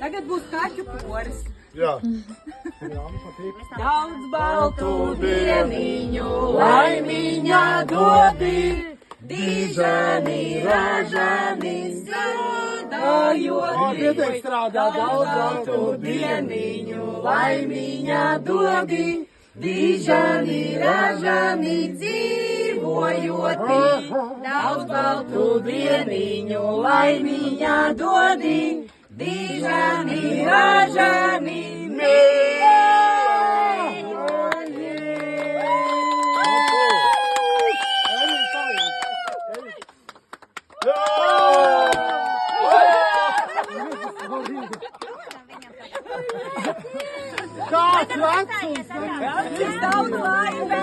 Tagad būs kaķu koris. Jā. Daudz baltu dieniņu, laimiņā dodi, dižani, ražani, strādājot. Daudz baltu dieniņu, laimiņā dodi, dižani, ražani, dzīvojoti. Daudz baltu dieniņu, laimiņā dodi, dižani, ražani, Kāds vecums! Cik daudz laimē!